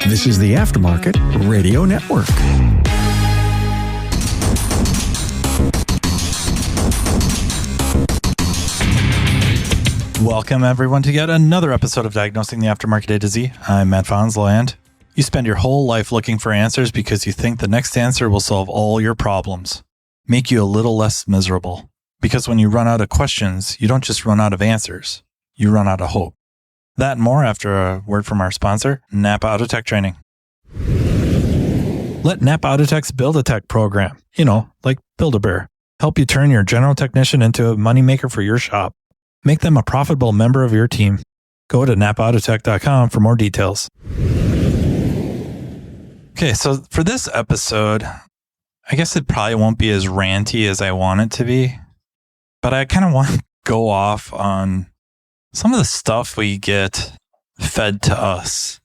This is the Aftermarket Radio Network. Welcome, everyone, to yet another episode of Diagnosing the Aftermarket A to Z. I'm Matt Fanslow, and you spend your whole life looking for answers because you think the next answer will solve all your problems, make you a little less miserable. Because when you run out of questions, you don't just run out of answers, you run out of hope. That and more after a word from our sponsor, NAPA Autotech Training. Let NAPA Autotech's Build-A-Tech program, like Build-A-Bear, help you turn your general technician into a moneymaker for your shop. Make them a profitable member of your team. Go to napaAutotech.com for more details. Okay, so for this episode, I guess it probably won't be as ranty as I want it to be, but I kind of want to go off on some of the stuff we get fed to us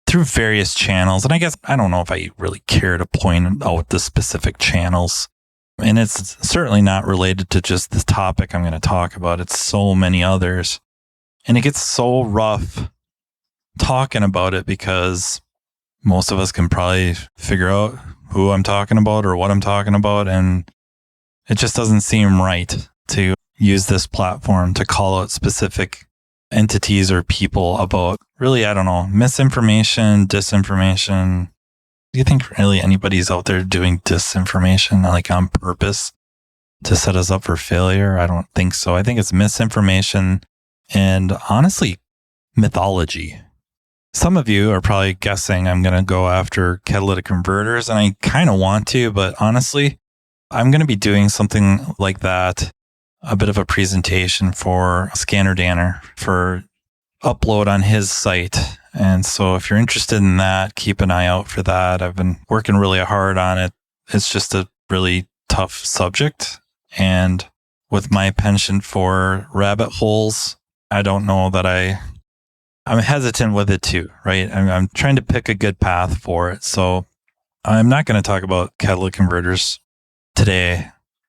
through various channels. And I guess I don't know if I really care to point out the specific channels. And it's certainly not related to just the topic I'm going to talk about. It's so many others. And it gets so rough talking about it because most of us can probably figure out who I'm talking about or what I'm talking about. And it just doesn't seem right to use this platform to call out specific entities or people about really, I don't know, misinformation, disinformation. Do you think really anybody's out there doing disinformation like on purpose to set us up for failure? I don't think so. I think it's misinformation and honestly, mythology. Some of you are probably guessing I'm going to go after catalytic converters, and I kind of want to, but honestly, I'm going to be doing something like that, a bit of a presentation for Scanner Danner for upload on his site. And so if you're interested in that, keep an eye out for that. I've been working really hard on it. It's just a really tough subject. And with my penchant for rabbit holes, I don't know that I'm hesitant with it too, right? I'm trying to pick a good path for it. So I'm not going to talk about catalytic converters today.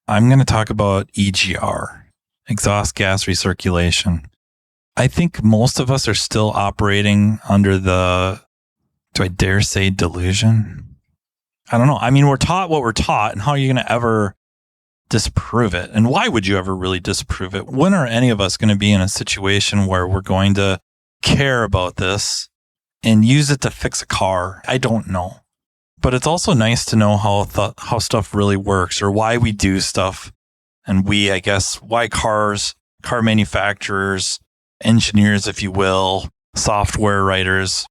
I'm going to talk about EGR, Exhaust Gas Recirculation. I think most of us are still operating under the, do I dare say, delusion? I don't know. I mean, we're taught what we're taught, and how are you going to ever disprove it? And why would you ever really disprove it? When are any of us going to be in a situation where we're going to care about this and use it to fix a car? I don't know. But it's also nice to know how stuff really works, or why we do stuff. And I guess, why car manufacturers, engineers, if you will, software writers,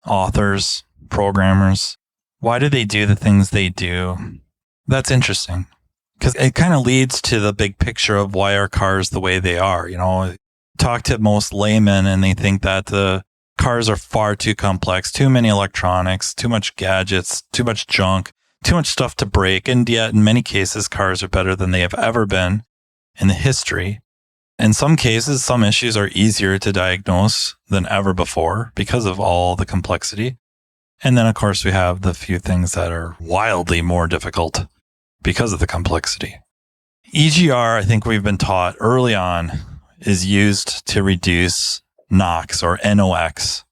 authors, programmers, why do they do the things they do? That's interesting because it kind of leads to the big picture of why our cars the way they are. Talk to most laymen and they think that the cars are far too complex, too many electronics, too much gadgets, too much junk, too much stuff to break. And yet in many cases, cars are better than they have ever been in the history. In some cases, some issues are easier to diagnose than ever before because of all the complexity. And then, of course, we have the few things that are wildly more difficult because of the complexity. EGR, I think we've been taught early on, is used to reduce NOx or NOx,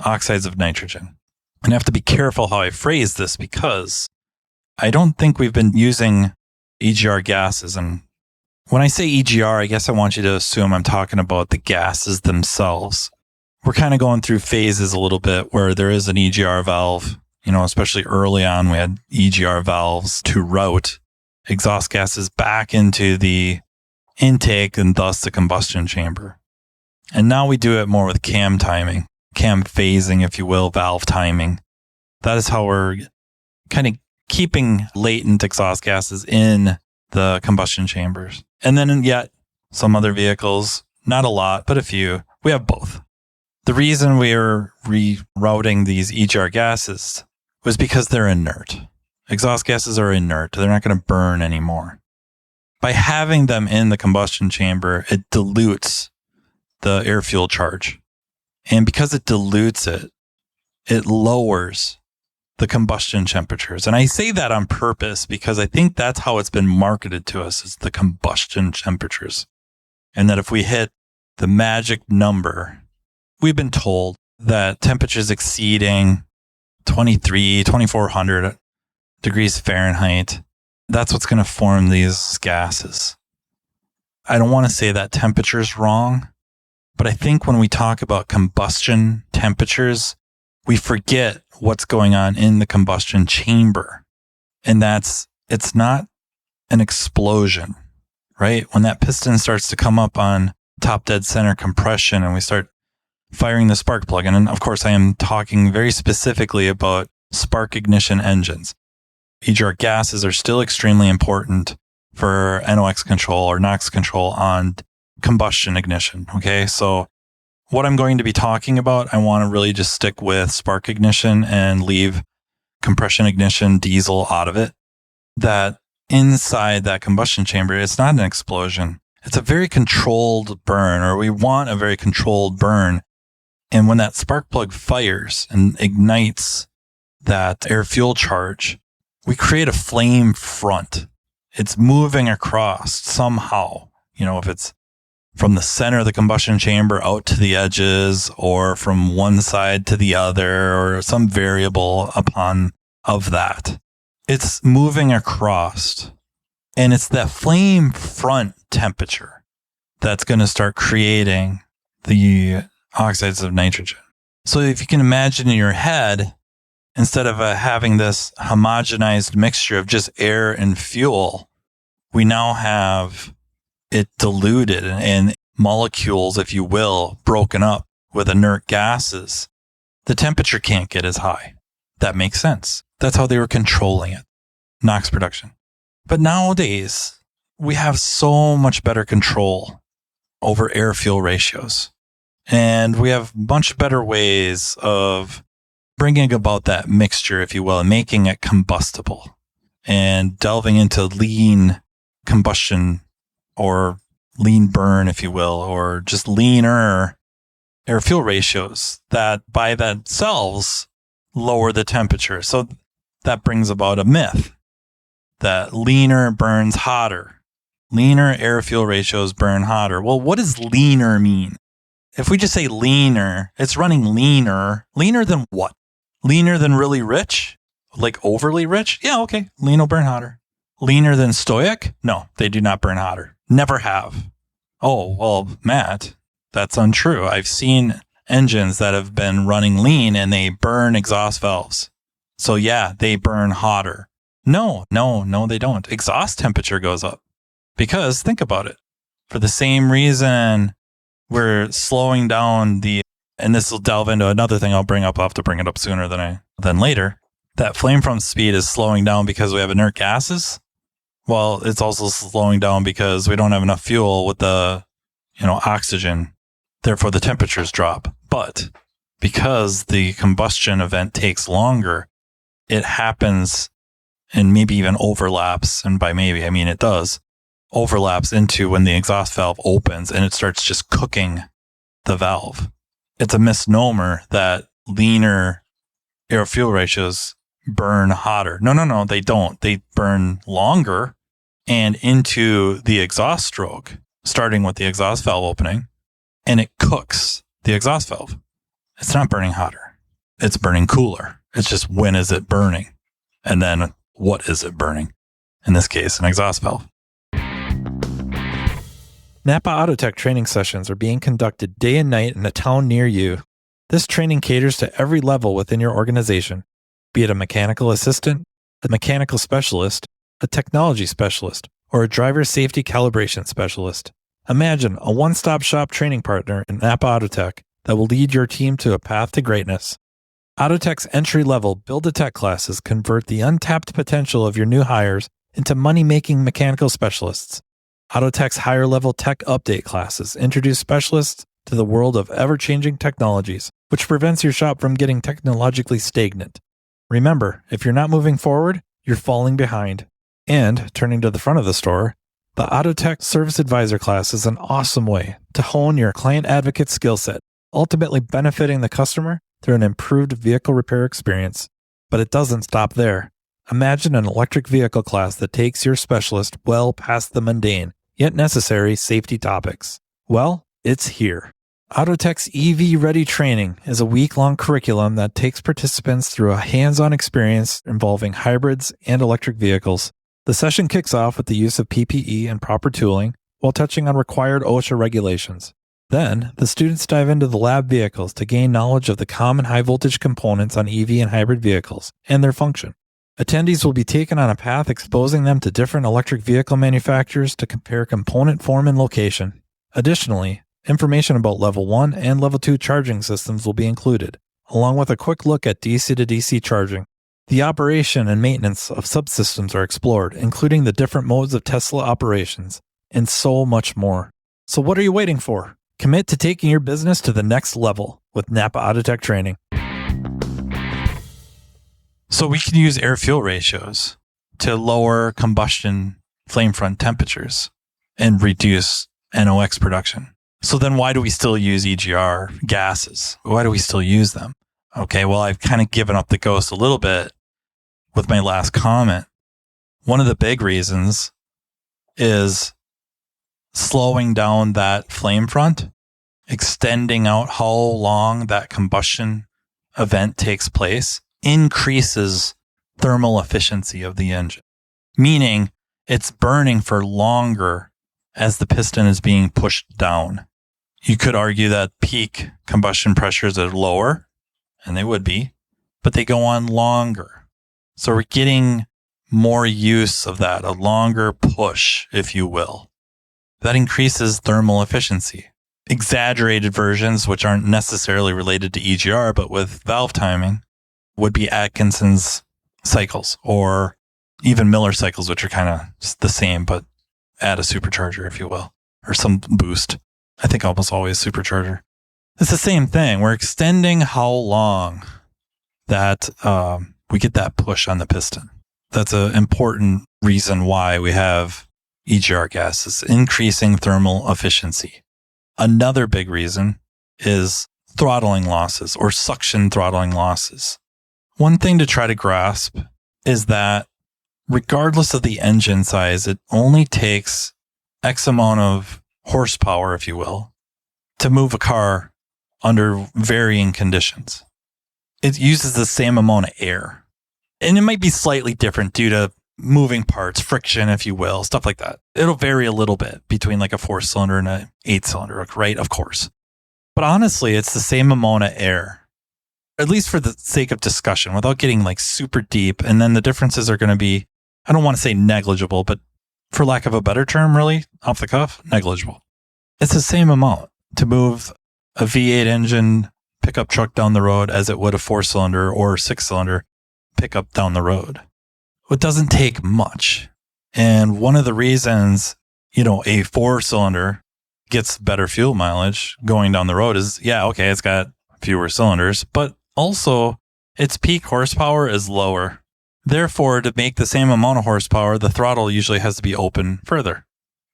oxides of nitrogen. And I have to be careful how I phrase this because I don't think we've been using EGR gases. And when I say EGR, I guess I want you to assume I'm talking about the gases themselves. We're kind of going through phases a little bit where there is an EGR valve, especially early on, we had EGR valves to route exhaust gases back into the intake and thus the combustion chamber. And now we do it more with cam timing, cam phasing, if you will, valve timing. That is how we're kind of keeping latent exhaust gases in the combustion chambers. And then yet some other vehicles, not a lot, but a few, we have both. The reason we are rerouting these EGR gases was because they're inert. Exhaust gases are inert. They're not going to burn anymore. By having them in the combustion chamber, it dilutes the air-fuel charge. And because it dilutes it, it lowers the combustion temperatures. And I say that on purpose because I think that's how it's been marketed to us, is the combustion temperatures. And that if we hit the magic number, we've been told that temperatures exceeding 2400 degrees Fahrenheit. That's what's going to form these gases. I don't want to say that temperature is wrong, but I think when we talk about combustion temperatures, we forget what's going on in the combustion chamber. And it's not an explosion, right? When that piston starts to come up on top dead center compression and we start firing the spark plug, and of course I am talking very specifically about spark ignition engines. EGR gases are still extremely important for NOx control or NOx control on combustion ignition. Okay. So what I'm going to be talking about, I want to really just stick with spark ignition and leave compression ignition, diesel out of it. That inside that combustion chamber, it's not an explosion. It's a very controlled burn, or we want a very controlled burn. And when that spark plug fires and ignites that air fuel charge, we create a flame front. It's moving across somehow, if it's from the center of the combustion chamber out to the edges, or from one side to the other, or some variable of that. It's moving across. And it's that flame front temperature that's going to start creating the oxides of nitrogen. So if you can imagine in your head, instead of having this homogenized mixture of just air and fuel, we now have it diluted and molecules, if you will, broken up with inert gases. The temperature can't get as high. That makes sense. That's how they were controlling it. NOx production. But nowadays, we have so much better control over air-fuel ratios. And we have much better ways of bringing about that mixture, if you will, and making it combustible and delving into lean combustion or lean burn, if you will, or just leaner air fuel ratios that by themselves lower the temperature. So that brings about a myth that leaner burns hotter. Leaner air fuel ratios burn hotter. Well, what does leaner mean? If we just say leaner, it's running leaner. Leaner than what? Leaner than really rich? Like overly rich? Yeah, okay. Lean will burn hotter. Leaner than stoic? No, they do not burn hotter. Never have. Oh, well, Matt, that's untrue. I've seen engines that have been running lean and they burn exhaust valves. So yeah, they burn hotter. No, they don't. Exhaust temperature goes up. Because think about it. For the same reason we're slowing down and this will delve into another thing I'll bring up. I'll have to bring it up sooner than later. That flame front speed is slowing down because we have inert gases. Well, it's also slowing down because we don't have enough fuel with the, oxygen. Therefore, the temperatures drop. But because the combustion event takes longer, it happens and maybe even overlaps. And by maybe, I mean it does. Overlaps into when the exhaust valve opens and it starts just cooking the valve. It's a misnomer that leaner air fuel ratios burn hotter. No, they don't. They burn longer and into the exhaust stroke, starting with the exhaust valve opening, and it cooks the exhaust valve. It's not burning hotter. It's burning cooler. It's just when is it burning? And then what is it burning? In this case, an exhaust valve. NAPA Autotech training sessions are being conducted day and night in a town near you. This training caters to every level within your organization, be it a mechanical assistant, a mechanical specialist, a technology specialist, or a driver safety calibration specialist. Imagine a one-stop shop training partner in NAPA Autotech that will lead your team to a path to greatness. Autotech's entry-level Build-A-Tech classes convert the untapped potential of your new hires into money-making mechanical specialists. Autotech's higher-level tech update classes introduce specialists to the world of ever-changing technologies, which prevents your shop from getting technologically stagnant. Remember, if you're not moving forward, you're falling behind. And, turning to the front of the store, the Autotech Service Advisor class is an awesome way to hone your client advocate skill set, ultimately benefiting the customer through an improved vehicle repair experience. But it doesn't stop there. Imagine an electric vehicle class that takes your specialist well past the mundane, yet necessary safety topics. Well, it's here. Autotech's EV Ready training is a week-long curriculum that takes participants through a hands-on experience involving hybrids and electric vehicles. The session kicks off with the use of PPE and proper tooling while touching on required OSHA regulations. Then, the students dive into the lab vehicles to gain knowledge of the common high-voltage components on EV and hybrid vehicles and their function. Attendees will be taken on a path exposing them to different electric vehicle manufacturers to compare component form and location. Additionally, information about Level 1 and Level 2 charging systems will be included, along with a quick look at DC to DC charging. The operation and maintenance of subsystems are explored, including the different modes of Tesla operations, and so much more. So what are you waiting for? Commit to taking your business to the next level with NAPA Autotech training. So we can use air-fuel ratios to lower combustion flame front temperatures and reduce NOx production. So then why do we still use EGR gases? Why do we still use them? Okay, well, I've kind of given up the ghost a little bit with my last comment. One of the big reasons is slowing down that flame front, extending out how long that combustion event takes place, increases thermal efficiency of the engine, meaning it's burning for longer as the piston is being pushed down. You could argue that peak combustion pressures are lower, and they would be, but they go on longer. So we're getting more use of that, a longer push, if you will. That increases thermal efficiency. Exaggerated versions, which aren't necessarily related to EGR, but with valve timing, would be Atkinson's cycles, or even Miller cycles, which are kind of the same, but add a supercharger, if you will, or some boost. I think almost always supercharger. It's the same thing. We're extending how long that we get that push on the piston. That's an important reason why we have EGR gases, increasing thermal efficiency. Another big reason is throttling losses or suction throttling losses. One thing to try to grasp is that regardless of the engine size, it only takes X amount of horsepower, if you will, to move a car under varying conditions. It uses the same amount of air. And it might be slightly different due to moving parts, friction, if you will, stuff like that. It'll vary a little bit between like a 4-cylinder and an 8-cylinder, right? Of course. But honestly, it's the same amount of air, at least for the sake of discussion, without getting like super deep. And then the differences are going to be, I don't want to say negligible, but for lack of a better term, really, off the cuff, negligible. It's the same amount to move a V8 engine pickup truck down the road as it would a 4-cylinder or 6-cylinder pickup down the road. It doesn't take much. And one of the reasons, a 4-cylinder gets better fuel mileage going down the road is, it's got fewer cylinders, but also its peak horsepower is lower. Therefore, to make the same amount of horsepower, the throttle usually has to be open further.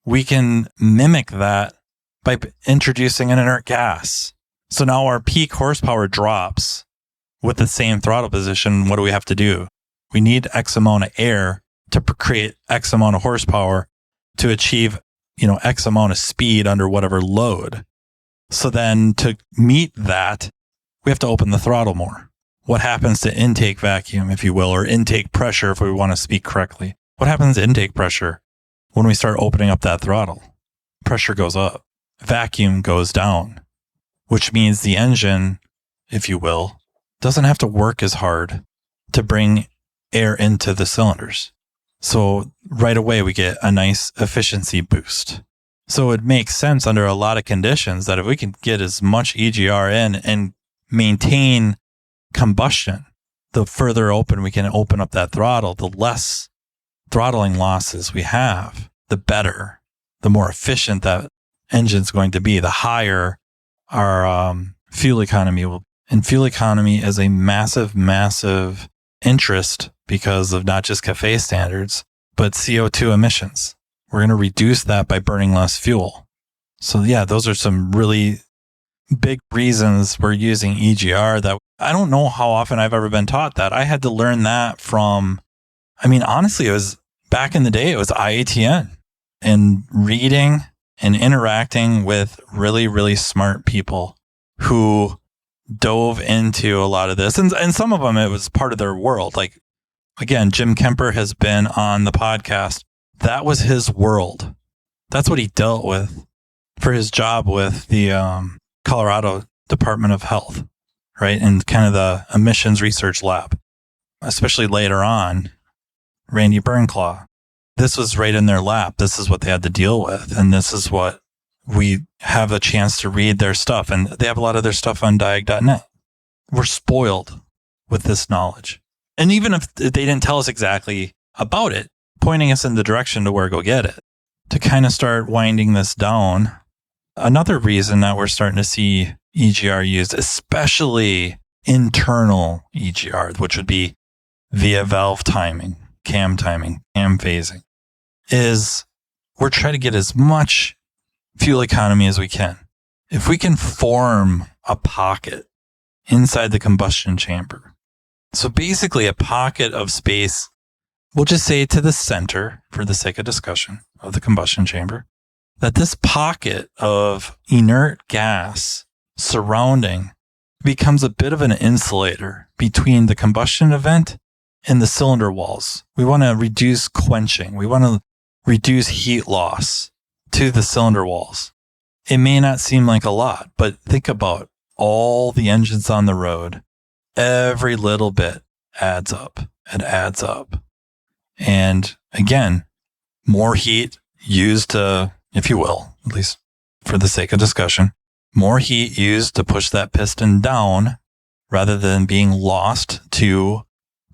We can mimic that by introducing an inert gas. So now our peak horsepower drops with the same throttle position. What do we have to do? We need X amount of air to create X amount of horsepower to achieve, X amount of speed under whatever load. So then to meet that, we have to open the throttle more. What happens to intake vacuum, if you will, or intake pressure, if we want to speak correctly? What happens to intake pressure when we start opening up that throttle? Pressure goes up, vacuum goes down, which means the engine, if you will, doesn't have to work as hard to bring air into the cylinders. So right away, we get a nice efficiency boost. So it makes sense under a lot of conditions that if we can get as much EGR in and maintain combustion, the further open we can open up that throttle, the less throttling losses we have, the better, the more efficient that engine's going to be, the higher our fuel economy will. And fuel economy is a massive, massive interest because of not just CAFE standards, but CO2 emissions. We're going to reduce that by burning less fuel. So those are some really big reasons we're using EGR that I don't know how often I've ever been taught that. I had to learn that from, honestly, it was back in the day, it was IATN and reading and interacting with really, really smart people who dove into a lot of this. And some of them, it was part of their world. Like, again, Jim Kemper has been on the podcast. That was his world. That's what he dealt with for his job with the Colorado Department of Health, right? And kind of the emissions research lab, especially later on, Randy Burnclaw. This was right in their lap. This is what they had to deal with. And this is what we have a chance to read their stuff. And they have a lot of their stuff on diag.net. We're spoiled with this knowledge. And even if they didn't tell us exactly about it, pointing us in the direction to where to go get it, to kind of start winding this down. Another reason that we're starting to see EGR used, especially internal EGR, which would be via valve timing, cam phasing, is we're trying to get as much fuel economy as we can. If we can form a pocket inside the combustion chamber, so basically a pocket of space, we'll just say to the center for the sake of discussion of the combustion chamber, that this pocket of inert gas surrounding becomes a bit of an insulator between the combustion event and the cylinder walls. We want to reduce quenching. We want to reduce heat loss to the cylinder walls. It may not seem like a lot, but think about all the engines on the road. Every little bit adds up. It adds up. And again, more heat used to, if you will, at least for the sake of discussion, more heat used to push that piston down rather than being lost to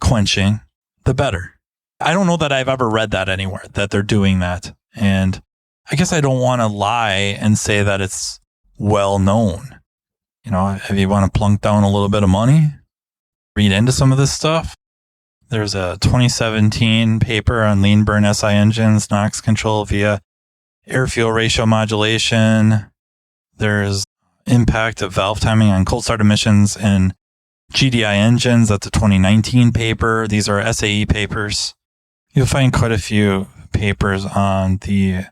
quenching, the better. I don't know that I've ever read that anywhere, that they're doing that. And I guess I don't want to lie and say that it's well known. You know, if you want to plunk down a little bit of money, read into some of this stuff. There's a 2017 paper on lean burn SI engines, NOx control via air-fuel ratio modulation. There's impact of valve timing on cold start emissions in GDI engines. That's a 2019 paper. These are SAE papers. You'll find quite a few papers on the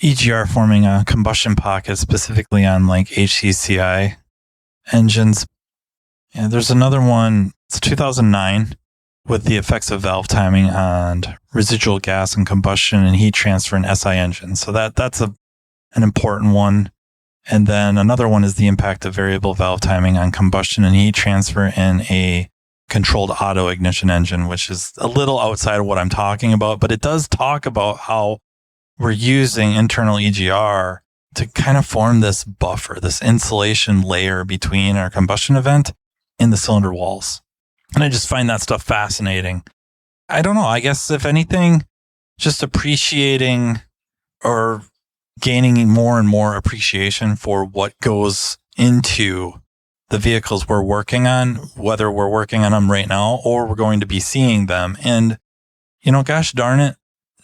EGR forming a combustion pocket, specifically on like HCCI engines. And there's another one, it's 2009, with the effects of valve timing on residual gas and combustion and heat transfer in SI engines. So that's an important one. And then another one is the impact of variable valve timing on combustion and heat transfer in a controlled auto ignition engine, which is a little outside of what I'm talking about, but it does talk about how we're using internal EGR to kind of form this buffer, this insulation layer between our combustion event and the cylinder walls. And I just find that stuff fascinating. I don't know. I guess if anything, just appreciating or gaining more and more appreciation for what goes into the vehicles we're working on, whether we're working on them right now or we're going to be seeing them. And, you know, gosh darn it,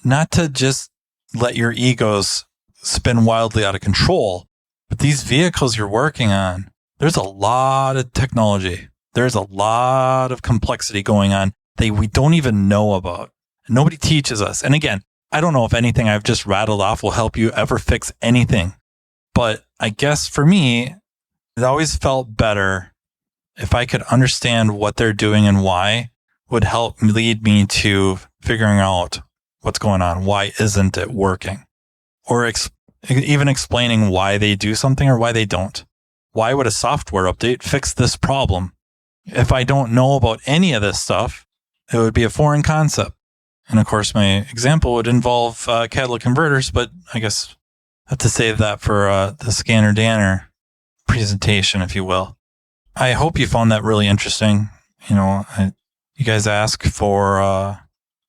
not to just let your egos spin wildly out of control, but these vehicles you're working on, there's a lot of technology. There's a lot of complexity going on that we don't even know about. Nobody teaches us. And again, I don't know if anything I've just rattled off will help you ever fix anything. But I guess for me, it always felt better if I could understand what they're doing and why would help lead me to figuring out what's going on. Why isn't it working? Or even explaining why they do something or why they don't. Why would a software update fix this problem? If I don't know about any of this stuff, it would be a foreign concept. And of course, my example would involve catalytic converters, but I guess I have to save that for the Scanner Danner presentation, if you will. I hope you found that really interesting. You know, you guys ask for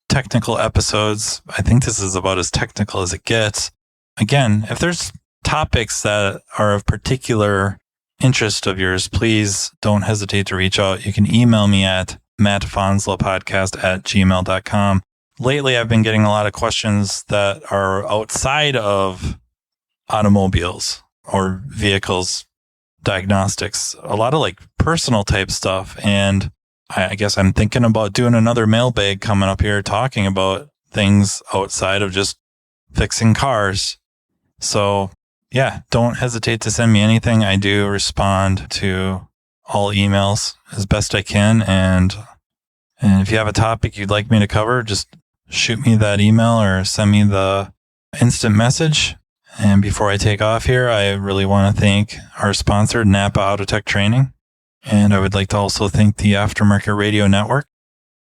technical episodes. I think this is about as technical as it gets. Again, if there's topics that are of particular interest of yours, please don't hesitate to reach out. You can email me at mattfanslowpodcast@gmail.com. Lately, I've been getting a lot of questions that are outside of automobiles or vehicles diagnostics, a lot of like personal type stuff. And I guess I'm thinking about doing another mailbag coming up here talking about things outside of just fixing cars. So yeah, don't hesitate to send me anything. I do respond to all emails as best I can. And if you have a topic you'd like me to cover, just shoot me that email or send me the instant message. And before I take off here, I really want to thank our sponsor, NAPA Autotech Training. And I would like to also thank the Aftermarket Radio Network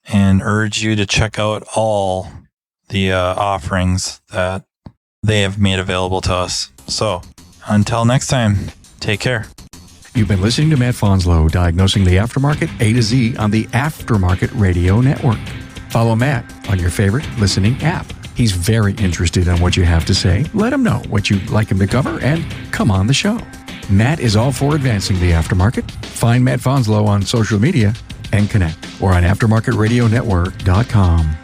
and urge you to check out all the offerings that they have made available to us. So until next time, take care. You've been listening to Matt Fanslow, diagnosing the aftermarket A to Z on the Aftermarket Radio Network. Follow Matt on your favorite listening app. He's very interested in what you have to say. Let him know what you'd like him to cover and come on the show. Matt is all for advancing the aftermarket. Find Matt Fanslow on social media and connect or on aftermarketradionetwork.com.